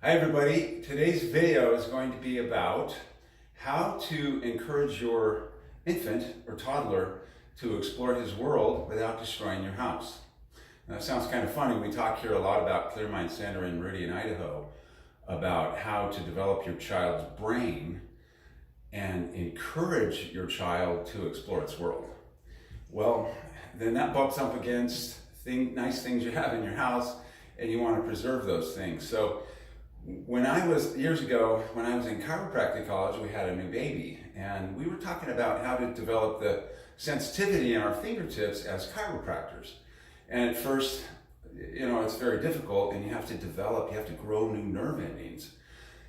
Hi everybody, today's video is going to be about how to encourage your infant or toddler to explore his world without destroying your house. Now that sounds kind of funny. We talk here a lot about Clear Mind Center in Meridian, Idaho, about how to develop your child's brain and encourage your child to explore its world. Well, then that bumps up against nice things you have in your house, and you want to preserve those things. So years ago, when I was in chiropractic college, we had a new baby, and we were talking about how to develop the sensitivity in our fingertips as chiropractors. And at first, it's very difficult, and you have to grow new nerve endings.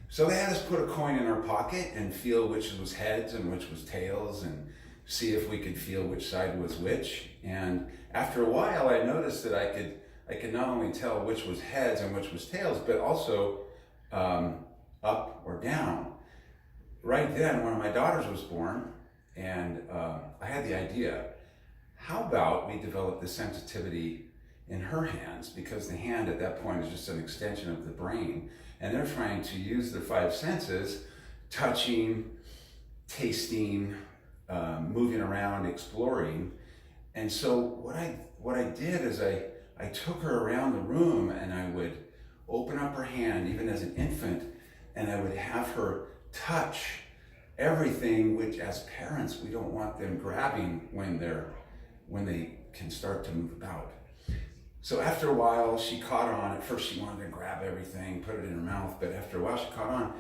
So they had us put a coin in our pocket and feel which was heads and which was tails, and see if we could feel which side was which. And after a while, I noticed that I could not only tell which was heads and which was tails, but also up or down. Right then, one of my daughters was born, and I had the idea, how about we develop the sensitivity in her hands, because the hand at that point is just an extension of the brain, and they're trying to use their five senses, touching, tasting, moving around, exploring. And so what I did is I took her around the room, and I would open up her hand, even as an infant, and I would have her touch everything, which as parents, we don't want them grabbing when they can start to move about. So after a while, she caught on. At first, she wanted to grab everything, put it in her mouth, but after a while, she caught on.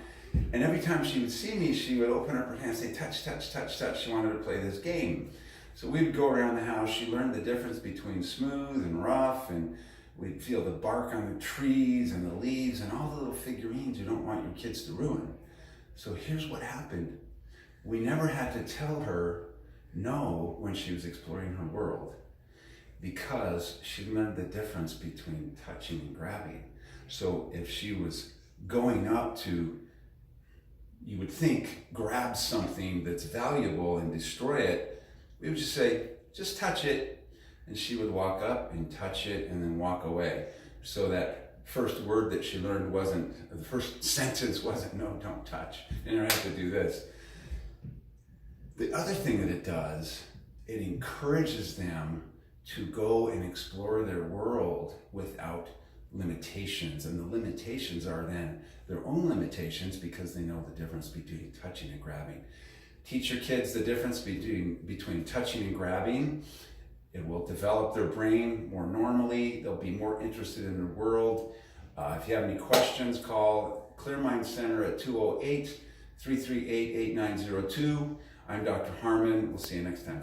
And every time she would see me, she would open up her hand and say, touch, touch, touch, touch. She wanted to play this game. So we would go around the house. She learned the difference between smooth and rough, and we'd feel the bark on the trees and the leaves and all the little figurines you don't want your kids to ruin. So here's what happened. We never had to tell her no when she was exploring her world, because she learned the difference between touching and grabbing. So if she was going up to, you would think, grab something that's valuable and destroy it, we would just say, just touch it. And she would walk up and touch it and then walk away. So that first word that she learned the first sentence wasn't, no, don't touch. You never have to do this. The other thing that it does, it encourages them to go and explore their world without limitations. And the limitations are then their own limitations, because they know the difference between touching and grabbing. Teach your kids the difference between touching and grabbing. It will develop their brain more normally. They'll be more interested in their world. If you have any questions, call Clear Mind Center at 208-338-8902. I'm Dr. Harmon. We'll see you next time.